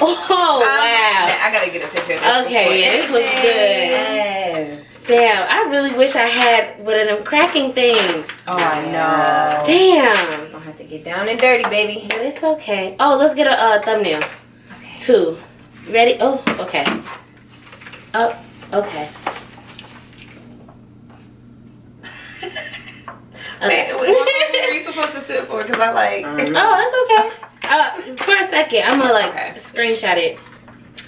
Oh, wow. I gotta get a picture of this. Okay, yeah, this looks good. Yes. Damn, I really wish I had one of them cracking things. Oh, I know. Damn. Don't have to get down and dirty, baby. But it's okay. Oh, let's get a thumbnail. Okay. 2. Ready? Oh, okay. Oh, okay. Wait, what are you supposed to sit for? Because I like. Oh, it's okay. For a second, I'm gonna Okay. screenshot it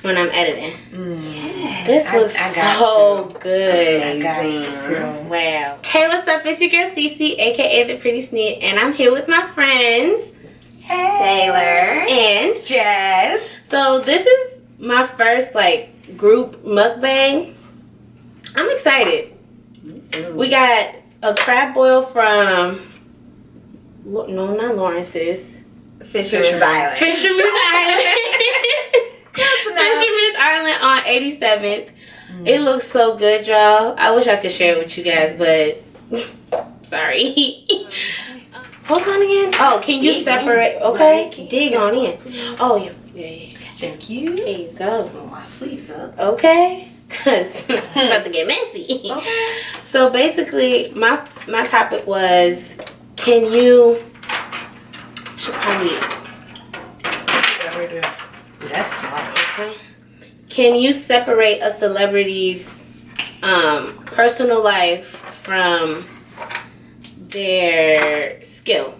when I'm editing. Yes. This looks I got so good. Amazing. Wow. Hey, what's up? It's your girl Cece, aka the Pretty Snit, and I'm here with my friends Taylor. and Jazz. So this is my first group mukbang. I'm excited. We got a crab boil from no, not Lawrence's. Fisherman's Island. Fisherman's Island. Fisherman's Island on 87th. It looks so good, y'all. I wish I could share it with you guys, but sorry. Hold on again. Oh, can you separate? Okay, dig on in. Oh, yeah. Thank you. There you go. Oh, my sleeves up. Okay, cause I'm about to get messy. Okay. So basically, my topic was, can you? Should probably. That's smart. Okay. Can you separate a celebrity's personal life from their skill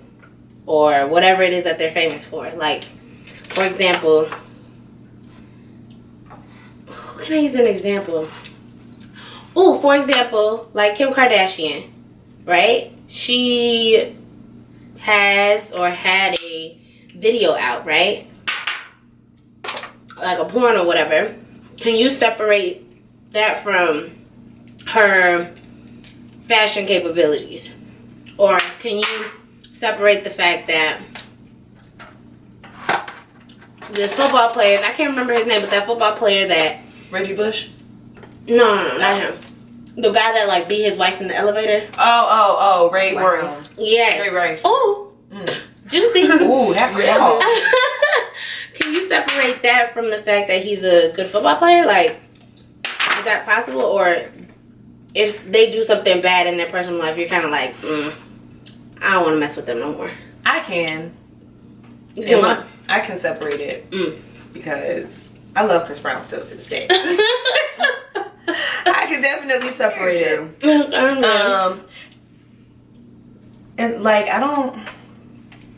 or whatever it is that they're famous for? Like, for example, who can I use an example? Oh, for example, like Kim Kardashian, right? She has or had a video out, right? Like a porn or whatever. Can you separate that from her fashion capabilities? Or can you separate the fact that this football player, I can't remember his name, but that football player that... Reggie Bush? No, not him. The guy that beat his wife in the elevator. Oh, Ray Rice. Yes. Ray Rice. Oh, juicy. Ooh, that real. Can you separate that from the fact that he's a good football player? Like, is that possible? Or if they do something bad in their personal life, you're kind of like, I don't want to mess with them no more. I can. I can separate it because I love Chris Brown still to this day. I can definitely separate it. I don't know. And I don't.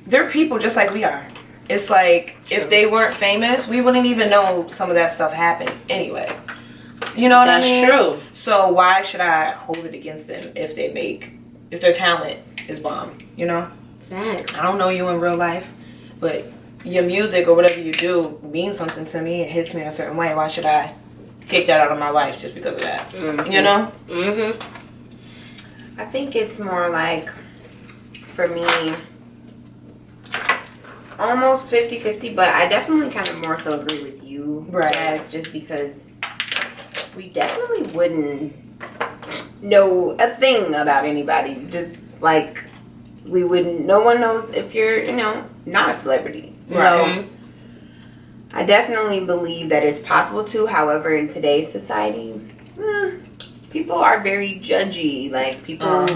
They're people just like we are. It's like if they weren't famous, we wouldn't even know some of that stuff happened anyway. You know what I mean? That's true. So why should I hold it against them if their talent is bomb? You know? Facts. I don't know you in real life, but your music or whatever you do means something to me. It hits me in a certain way. Why should I take that out of my life just because of that? Mm-hmm. You know? Mm-hmm. I think it's more like, for me, almost 50-50, but I definitely kind of more so agree with you, Right. Jazz, just because we definitely wouldn't know a thing about anybody. Just like we wouldn't, no one knows if you're, not a celebrity. Right. So I definitely believe that it's possible to. However, in today's society, people are very judgy. Like, people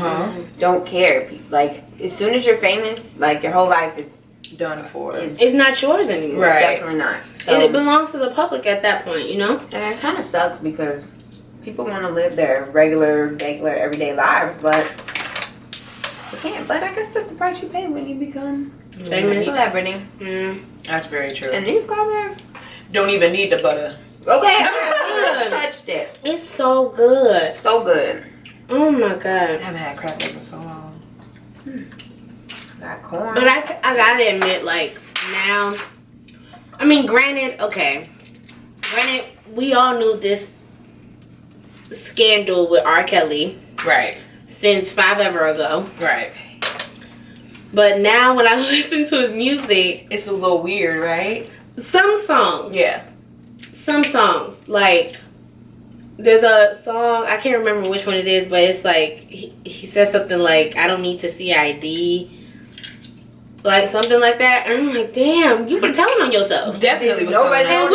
don't care. Like, as soon as you're famous, like, your whole life is Done for. It's not yours anymore. Right. Definitely not. So It belongs to the public at that point, and it kind of sucks because people want to live their regular, everyday lives, but they can't. But I guess that's the price you pay when you become Famous. a celebrity. That's very true. And these callbacks, Don't even need the butter. okay, I touched it. It's so good. So good. Oh my I god. haven't had crab in so long. Got corn. But I gotta admit, now, I mean, granted, we all knew this scandal with R. Kelly Right. since 5 ever ago. Right. But now when I listen to his music, It's a little weird, right? some songs, Yeah. like, there's a song, I can't remember which one it is, but it's like, he says something like, I don't need to see ID. like something like that. And I'm like, damn, you were telling on yourself. Definitely was Nobody telling And us.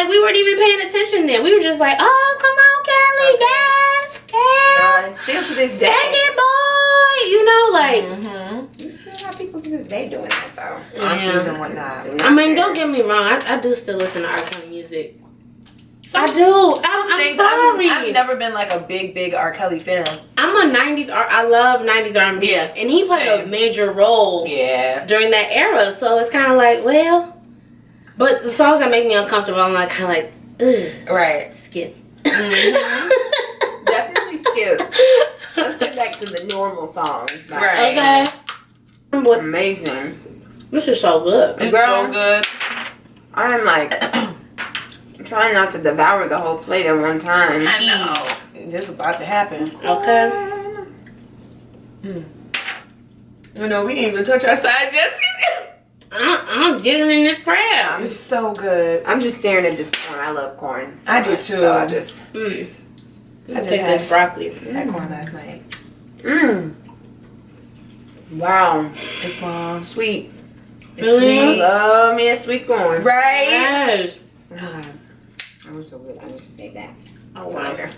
we weren't even paying attention then. We were just like, oh, come on, Kelly, yes, And still to this sing day, it, boy. You know, like. you still have people to this day doing that though. Aunties and whatnot. Do I not mean, care. don't get me wrong. I do still listen to R. Kelly music. Some- I do. some I'm things- sorry. I've never been like a big R. Kelly fan. I'm a 90s I love 90s R&B. Yeah, And he played a same. major role Yeah. during that era. So it's kind of like, well. But the songs that make me uncomfortable, I'm like, kind of like, ugh, Right. skip. Definitely skip. Let's get back to the normal songs. Like, Right. Okay. What? Amazing. This is so good. It's Girl. so good. I'm like trying not to devour the whole plate at one time. I know. This is about to happen. Okay. You know, we didn't even touch our side yet. I'm getting in this crab. It's so good. I'm just staring at this corn. I love corn. So I do much, too. So I just. I just taste had- this broccoli. I had corn last night. Wow. It's bomb. Sweet. It's Really? I sweet. love me a sweet corn. Right? Yes. That was so good. I need to say that. Oh, wow. Later.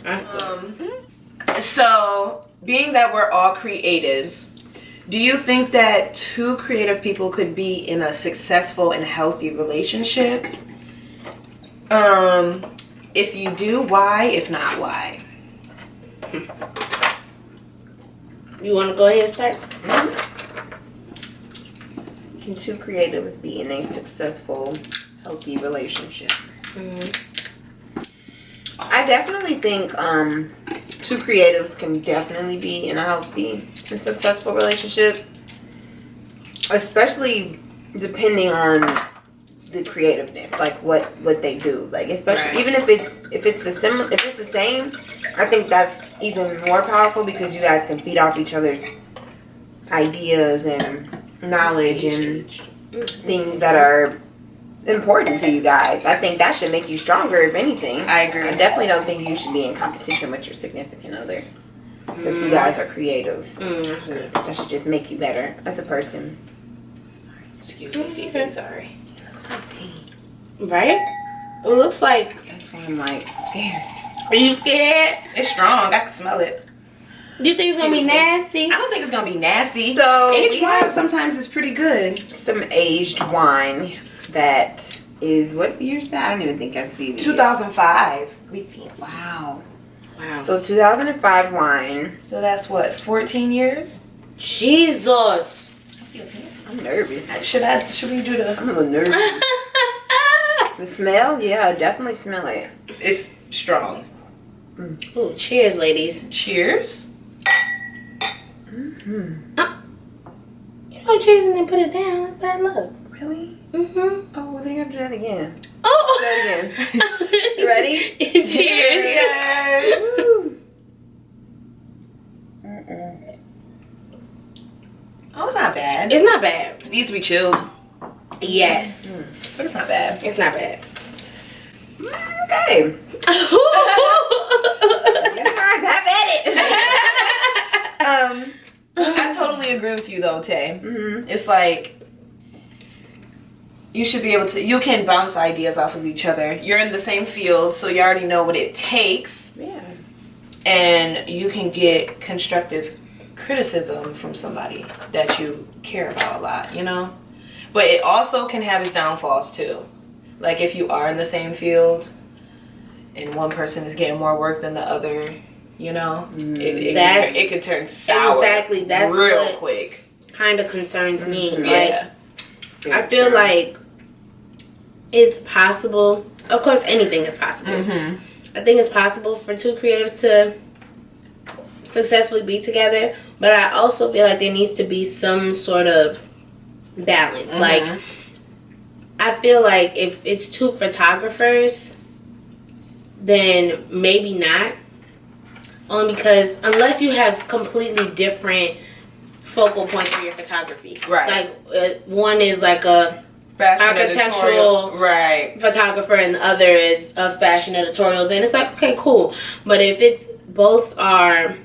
So, being that we're all creatives, do you think that two creative people could be in a successful and healthy relationship? If you do, why? If not, why? You want to go ahead and start? Can two creatives be in a successful, healthy relationship? I definitely think two creatives can definitely be in a healthy and successful relationship, especially depending on the creativeness, like what they do, like especially Right. even if it's the same. I think that's even more powerful because you guys can feed off each other's ideas and knowledge and things that are important to you guys. I think that should make you stronger, if anything. I agree. I definitely don't think you should be in competition with your significant other because you guys are creatives. That should just make you better as a person. Excuse me, Cece. Sorry. It looks like tea. Right? It looks like. That's why I'm like scared. Are you scared? It's strong. I can smell it. Do you think it's gonna be Excuse me. nasty? I don't think it's gonna be nasty. So Aged we wine have sometimes is pretty good. some aged wine that is, what year is that? I don't even think I see it. 2005. We fancy. Wow. Wow. So 2005 wine. So that's what, 14 years? Jesus. I'm nervous. Should we do the? I'm a little nervous. The smell? Yeah, I definitely smell it. It's strong. Ooh, cheers, ladies. Cheers. You know, cheers and then put it down. That's bad luck. Really? Mm-hmm. Oh, well, they have to do that again. Oh. Do that again. You ready? Cheers. Cheers. Woo. Oh, it's not bad. It's not bad. It needs to be chilled, Yes. but it's not bad. It's not bad. Okay. You guys have at it. I totally agree with you though, Tay. Mhm. It's like you should be able to. You can bounce ideas off of each other. You're in the same field, so you already know what it takes, Yeah. and you can get constructive criticism from somebody that you care about a lot. You know, but it also can have its downfalls too. Like if you are in the same field, and one person is getting more work than the other, you know, it can turn sour. Exactly, that's real what quick. kind of concerns me. Yeah. I feel like it's possible. Of course, anything is possible. Mm-hmm. I think it's possible for two creatives to successfully be together, but I also feel like there needs to be some sort of balance. Like, I feel like if it's two photographers, then maybe not. Only because unless you have completely different focal points for your photography. Right. Like, one is like a Fashion architectural editorial. Right. photographer and the other is a fashion editorial, then it's like, okay, cool. But if it's both are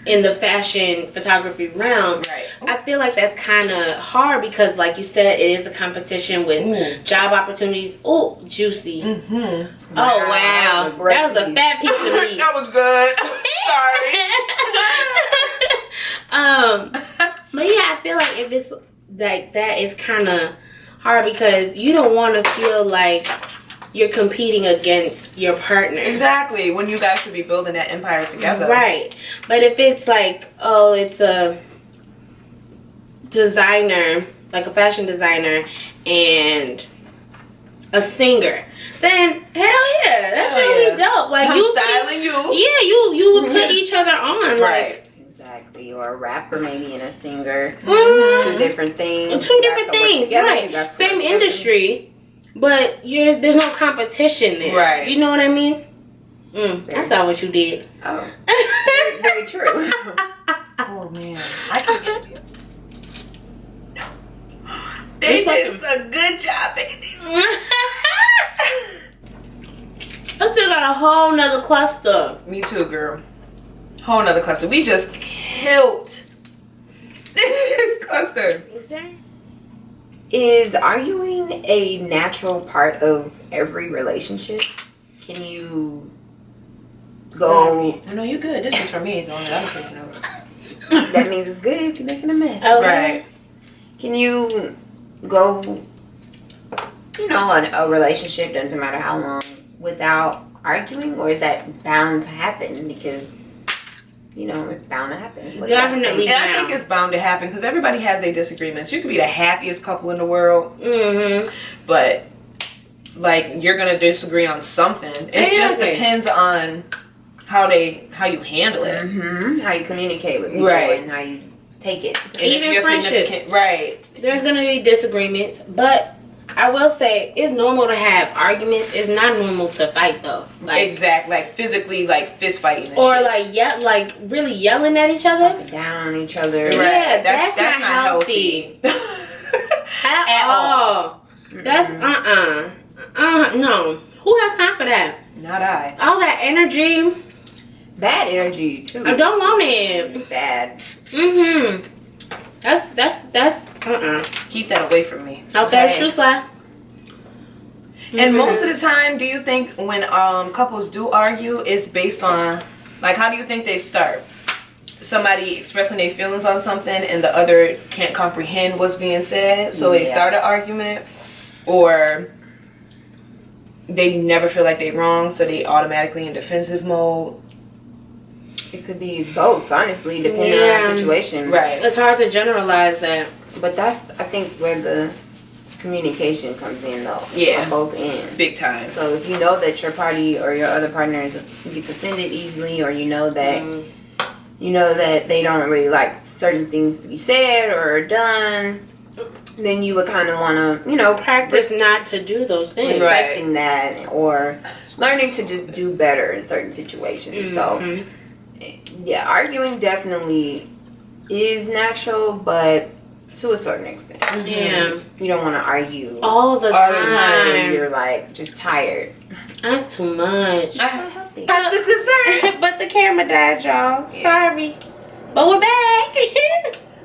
in the fashion photography realm, Right. I feel like that's kind of hard because, like you said, it is a competition with job opportunities. Oh, juicy. Mm-hmm. Oh, wow. That was a fat piece of meat. That was good. Sorry. But yeah, I feel like if it's like that, it's kind of hard because you don't want to feel like you're competing against your partner. Exactly. When you guys should be building that empire together. Right. But if it's like, oh, it's a designer, like a fashion designer and a singer, then hell yeah, that's really dope. Like, I'm styling you. Yeah, you would put each other on. Right. Like, Exactly, or a rapper maybe and a singer. Mhm. Two different things. Two different things, right? Same industry, but there's no competition there. Right. You know what I mean? I saw what you did. Oh, very true. Oh man, I can get you. No. They did a good job making these. I still got a whole nother cluster. Me too, girl. Whole nother cluster. We just killed these clusters. Is arguing a natural part of every relationship? Can you go? I know you're good. This is for me. Don't let other people know. That means it's good if you're making a mess. Okay. Right. Can you go, a relationship, doesn't matter how long, without arguing? Or is that bound to happen? Because, it's bound to happen. What do you Definitely. think? And I think it's bound to happen because everybody has their disagreements. You could be the happiest couple in the world, but like you're gonna disagree on something. It just depends on how you handle it, How you communicate with people, right, and how you take it. and even friendships, right? There's gonna be disagreements, but I will say it's normal to have arguments. It's not normal to fight though. Like, exactly, like physically, like fist fighting, and or shit. like really yelling at each other. Talking down on each other. Right. Yeah, that's not healthy. At all. That's no. Who has time for that? Not I. All that energy. Bad energy too. I don't want it. Bad. That's Keep that away from me. Okay, shoe fly. And most of the time, do you think when couples do argue, it's based on, like, how do you think they start? Somebody expressing their feelings on something and the other can't comprehend what's being said, so they start an argument, or they never feel like they're wrong, so they automatically in defensive mode. It could be both, honestly, depending on the situation. Right. It's hard to generalize that. But that's, I think, where the communication comes in, though. Yeah. On both ends. Big time. So if you know that your party or your other partner gets offended easily, or you know that they don't really like certain things to be said or done, then you would kind of want to, Practice not to do those things. respecting that, or learning to just do better in certain situations. So, yeah, arguing definitely is natural, but to a certain extent. Yeah. You don't want to argue All the until time. you're like just tired. That's too much. Not healthy. That's the dessert. But the camera died, y'all. Sorry. But we're back.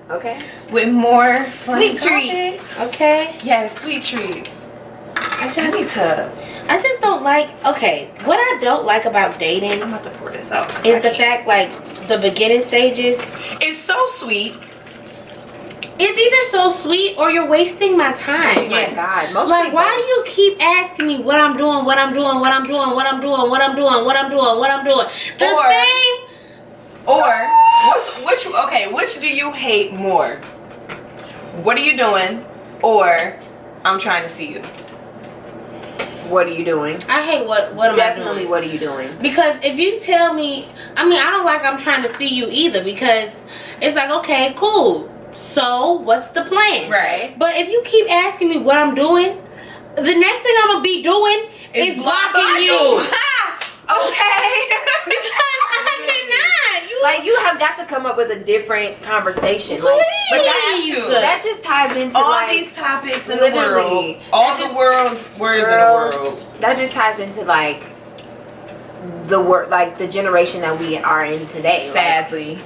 Okay. With more fun Sweet topics. treats. Okay. Yeah, sweet treats. I just don't like, okay, what I don't like about dating I'm about to pour this out. is the fact, like, the beginning stages. It's so sweet. It's either so sweet or you're wasting my time. Oh my God. Most Like, people, why do you keep asking me what I'm doing, what I'm doing, what I'm doing, what I'm doing, what I'm doing, what I'm doing, what I'm doing? The Or- same. Or which do you hate more? What are you doing? Or I'm trying to see you. What are you doing? I hate what am I Definitely, doing? what are you doing? Because if you tell me, I don't like I'm trying to see you either, because it's like, okay, cool. So what's the plan? Right. But if you keep asking me what I'm doing, the next thing I'm gonna be doing is blocking you. Okay. Because I cannot. Like, you have got to come up with a different conversation. Please. Like, but that just ties into all like, these topics in the literally, world. All that the just- world's words Girl, in the world. that just ties into like the generation that we are in today. Sadly. Like,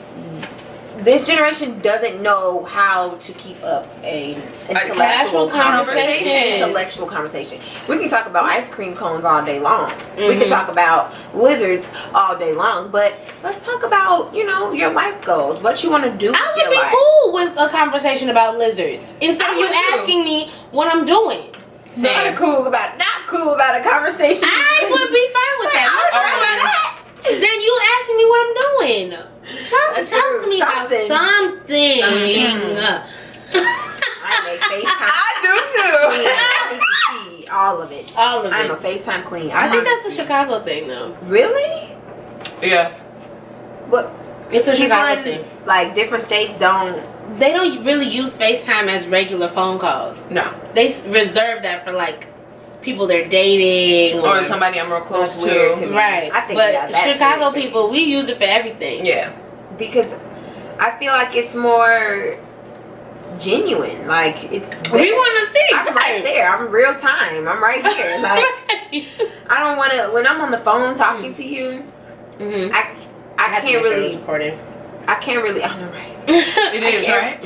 this generation doesn't know how to keep up a intellectual conversation. We can talk about ice cream cones all day long. We can talk about lizards all day long, but let's talk about, you know, your life goals, what you want to do. I would be cool with a conversation about lizards instead of you asking me what I'm doing. Not cool about a conversation. I would be fine with that. Then you asking me what I'm doing. Talk to me about something. I make FaceTime. I do too. I need to see all of it. I'm a FaceTime queen. I think that's a Chicago thing, though. Really? Yeah. But it's a Chicago thing. Like different states they don't really use FaceTime as regular phone calls. No. They reserve that for like people they're dating or somebody I'm real close to. Right. I think, but Chicago people, we use it for everything. Yeah. Because I feel like it's more genuine. Like it's there. We want to see. I'm right there. I'm real time. I'm right here. Like I don't want to. When I'm on the phone talking to you, I can't really. I can't really. I know, right? It is, right?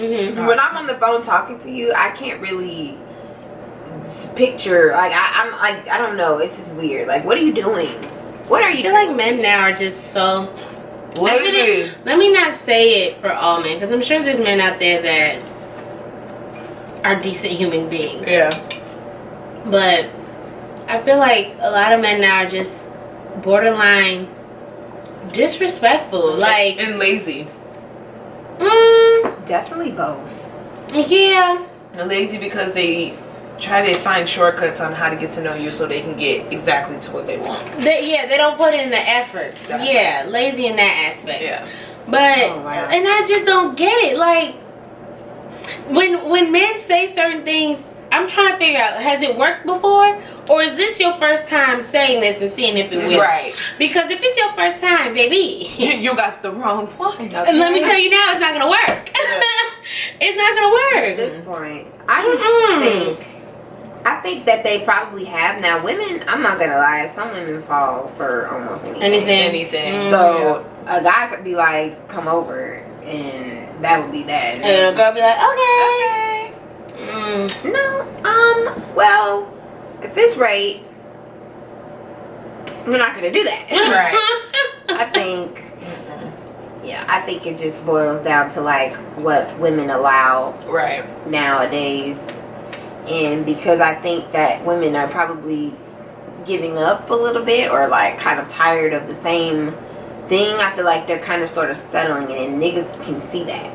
When I'm on the phone talking to you, I can't really picture. Like I'm like I don't know. It's just weird. Like what are you doing? What are you? I feel like men now are just so. Let me not say it for all men, because I'm sure there's men out there that are decent human beings. Yeah. But I feel like a lot of men now are just borderline disrespectful, like and lazy. Definitely both. Yeah. They're lazy because they try to find shortcuts on how to get to know you so they can get exactly to what they want. They don't put in the effort. Exactly. Yeah, lazy in that aspect. Yeah. But and I just don't get it. Like when men say certain things, I'm trying to figure out, has it worked before? Or is this your first time saying this and seeing if it will? Right. Because if it's your first time, baby, you got the wrong one. And let me tell you now, it's not gonna work. It's not gonna work. At this point, I think that they probably have now. Women, I'm not gonna lie, some women fall for almost anything. So a guy could be like, "Come over," and that would be that. And a girl be like, "Okay." No. Well, at this rate, we're not gonna do that. Right. I think. Yeah, I think it just boils down to like what women allow nowadays. And because I think that women are probably giving up a little bit or like kind of tired of the same thing, I feel like they're kind of sort of settling it, and niggas can see that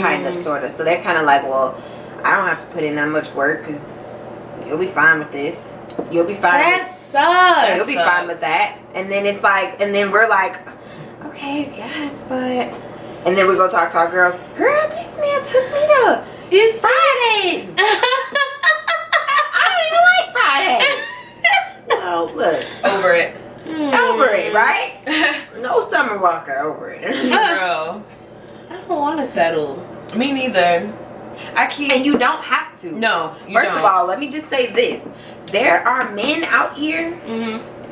kind of sort of. So they're kind of like, well, I don't have to put in that much work because you'll be fine with this. You'll be fine. That sucks. You'll be fine with that. And then it's like, and then we're like, okay, guys, but. And then we go talk to our girls. Girl, this man took me to. It's Fridays. I don't even like Fridays. No, look. Over it. Over it, right? No Summer Walker over it. Girl. I don't want to settle. Me neither. And you don't have to. No. First of all, let me just say this. There are men out here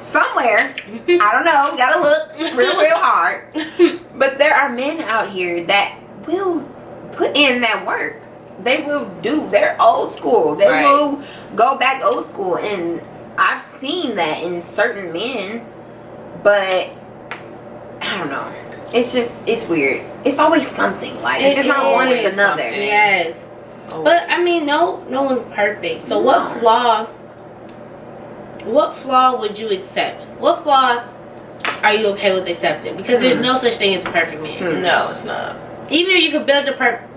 somewhere. I don't know. You gotta look real hard. But there are men out here that will put in that work. They will do their old school. They will go back old school. And I've seen that in certain men. But I don't know. It's just, it's weird. It's always something. Like, it's just not one, it's another. Something. Yes. But I mean, no one's perfect. So what flaw would you accept? What flaw are you okay with accepting? Because there's no such thing as a perfect man. No, it's not. Even if you could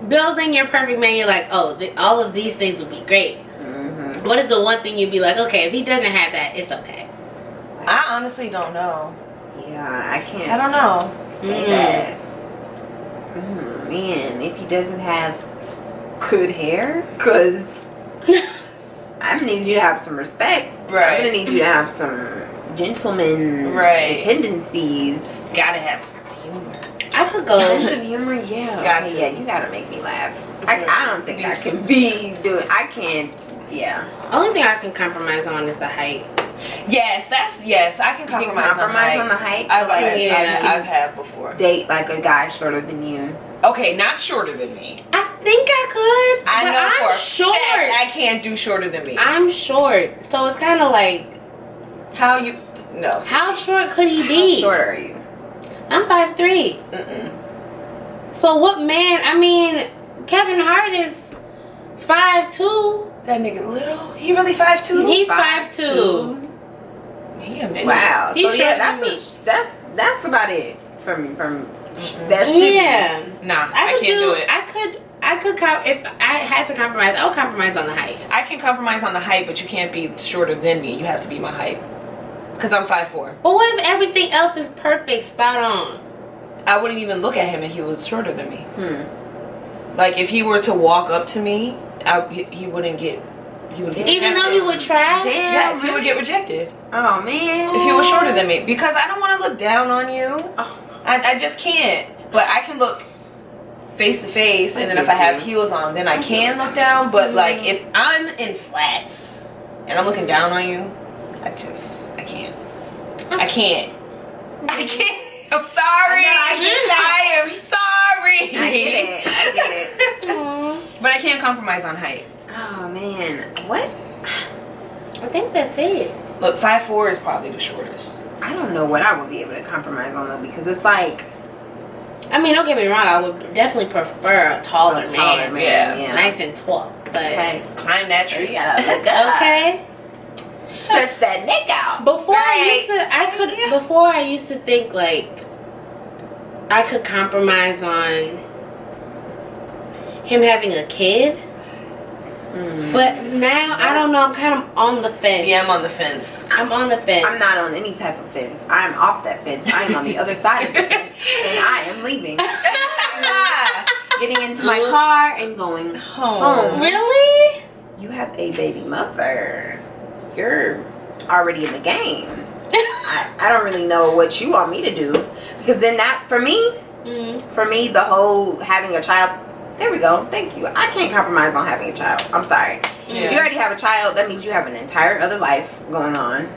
building your perfect man, you're like, oh, all of these things would be great. What is the one thing you'd be like, okay, if he doesn't have that, it's okay? I honestly don't know. Yeah, I can't. I don't know. Say that. Man, if he doesn't have good hair, because I need you to have some respect. Right. I'm gonna need you to have some gentleman tendencies. Gotta have sense of humor. I could go. Sense of humor, yeah. Yeah, you gotta make me laugh. I don't think I can be doing. I can't. Yeah. Only thing I can compromise on is the height. Yes, I can compromise, on the height. I like it. I've had before. Date like a guy shorter than you. Okay, not shorter than me. I think I could. I but know I'm for a short. fact I can't do shorter than me. I'm short, so it's kind of like, How you? No. how short could he be? How short are you? I'm 5'3". So what man? I mean, Kevin Hart is 5'2". That nigga little. He really 5'2"? He's 5'2". He a midget. Wow. He's So yeah, shorter than that's about it from that shit. Yeah. Nah, I I could can't do it. I could if I had to compromise, I would compromise on the height. I can compromise on the height, but you can't be shorter than me. You have to be my height. Because I'm 5'4". But what if everything else is perfect, spot on? I wouldn't even look at him if he was shorter than me. Like, if he were to walk up to me, he wouldn't get... He would get Even though rejected. he would try? Damn, Yes, he really? would get rejected. Oh man. If he was shorter than me. Because I don't want to look down on you. Oh. I just can't. But I can look face to face, and then if I have heels on, then I can look down. But like, if I'm in flats and I'm looking down on you, I can't. I can't. I'm sorry. I get that. I am sorry. I get it. But I can't compromise on height. Oh man. What? I think that's it. Look, 5'4" is probably the shortest. I don't know what I would be able to compromise on though, because it's like I mean, don't get me wrong, I would definitely prefer a taller man. Yeah. Nice and tall. But okay. Climb that tree. You gotta look up. okay. Stretch that neck out. Before Right. before I used to think like I could compromise on him having a kid. But now I don't know, I'm kind of on the fence. Yeah, I'm on the fence. I'm on the fence. I'm not on any type of fence. I'm off that fence. I am on the other side of the fence, and I am leaving. Getting into my car and going home. Really? You have a baby mother. You're already in the game. I don't really know what you want me to do, because then that for me, the whole having a child. There we go. Thank you. I can't compromise on having a child. I'm sorry. Yeah. If you already have a child, that means you have an entire other life going on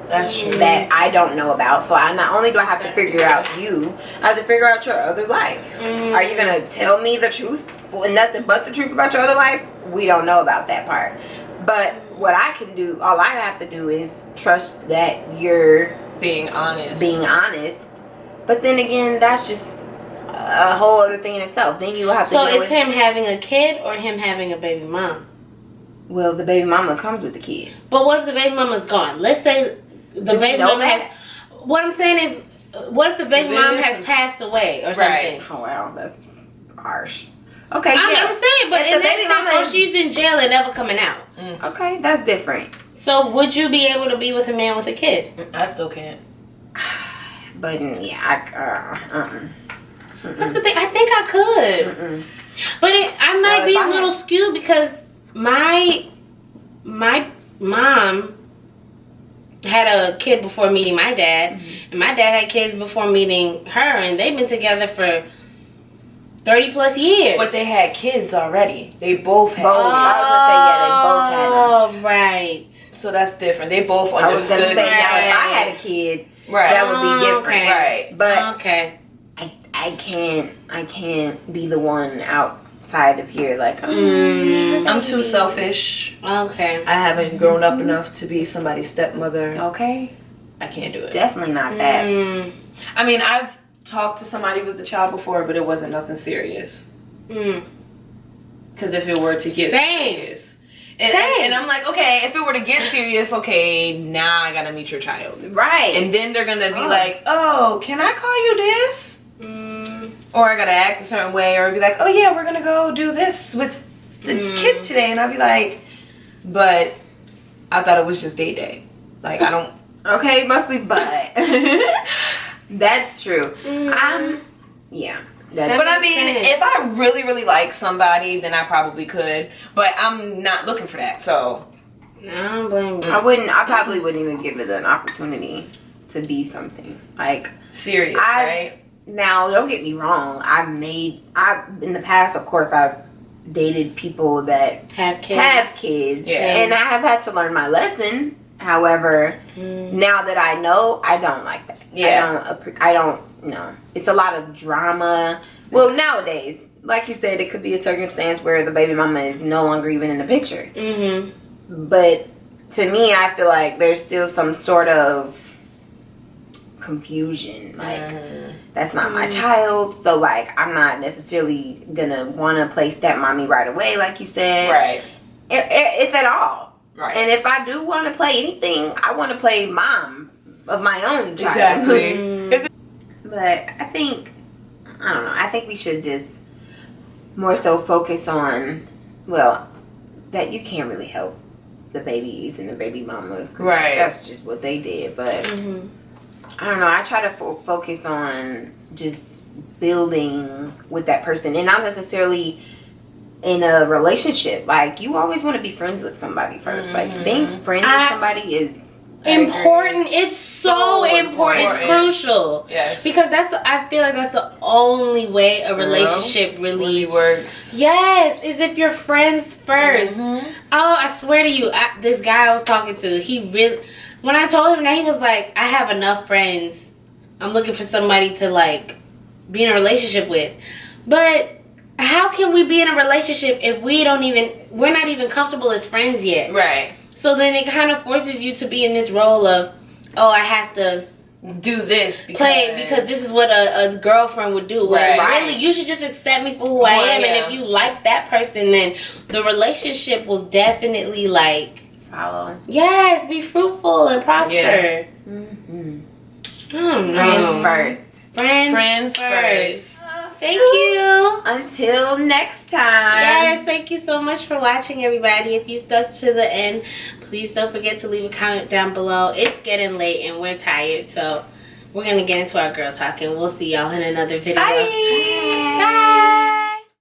That's true. that I don't know about. So I not only do I have to figure out you, I have to figure out your other life. Are you gonna tell me the truth and nothing but the truth about your other life? We don't know about that part. But what I can do, all I have to do is trust that you're Being honest. But then again, that's just a whole other thing in itself. Then you have to So deal it's with, him having a kid or him having a baby mom? well, the baby mama comes with the kid. But what if the baby mama's gone? Let's say the You baby know mama that? has. What I'm saying is, what if the baby Then mom this has is- passed away or Right. something? Oh wow, that's harsh. Okay, I'm saying, but If in the that baby sense, mama or is- she's in jail and never coming out. Okay, that's different. So would you be able to be with a man with a kid? I still can't. But yeah, That's the thing. I think I could, but I might Well, be if a I little had- skewed because my mom had a kid before meeting my dad, and my dad had kids before meeting her, and they've been together for 30 plus years. But they had kids already. They both had Both. kids. I was gonna say, yeah, they both had them. Oh, right. So that's different. They both I was understood. gonna say, now if I Right. had a kid, Right. that would be different. Okay. Right. But Okay. I can't be the one outside of here like, I'm too selfish. Okay. I haven't grown up enough to be somebody's stepmother. okay, I can't do it. definitely not that. I mean, I've talked to somebody with a child before, but it wasn't nothing serious. Because if it were to get serious. And I'm like, okay, if it were to get serious, okay, now I gotta meet your child. Right. And then they're gonna be like, oh, can I call you this? Or I gotta act a certain way, or be like, oh yeah, we're gonna go do this with the kid today. And I'll be like, but I thought it was just day. Like, I don't. Okay, mostly but. That's true. Yeah. But I mean, if I really, really like somebody, then I probably could. But I'm not looking for that, so. I don't blame you. I probably wouldn't even give it an opportunity to be something. Like, Serious, right? now, don't get me wrong. in the past, of course, I've dated people that Have kids. have kids. Yeah. And I have had to learn my lesson. However, now that I know, I don't like that. Yeah. I don't know. It's a lot of drama. Well, nowadays, like you said, it could be a circumstance where the baby mama is no longer even in the picture. But to me, I feel like there's still some sort of confusion. Like, that's not my child. So, like, I'm not necessarily going to want to play stepmommy right away, like you said. Right. If at all. Right. And if I do want to play anything, I want to play mom of my own child. Exactly. But I think, I don't know, I think we should just more so focus on, well, that you can't really help the babies and the baby mamas. Right. That's just what they did. But I don't know, I try to focus on just building with that person and not necessarily in a relationship. Like, you always want to be friends with somebody first. Like, being friends with somebody is important. It's so important. It's crucial. Yes. Because I feel like that's the only way a relationship really works. Yes, is if you're friends first. Oh, I swear to you, this guy I was talking to, he really, when I told him that, he was like, I have enough friends. I'm looking for somebody to, like, be in a relationship with. But how can we be in a relationship if we're not even comfortable as friends yet? Right. So then it kind of forces you to be in this role of, oh, I have to do this because this is what a girlfriend would do. Right. Really, you should just accept me for who I am. And if you like that person, then the relationship will definitely, like, follow. Yes, be fruitful and prosper. Yeah. I don't know. Friends first. Friends first. Thank you. Until next time. Yes, thank you so much for watching, everybody. If you stuck to the end, please don't forget to leave a comment down below. It's getting late and we're tired, so we're going to get into our girl talk, and we'll see y'all in another video. Bye. Bye.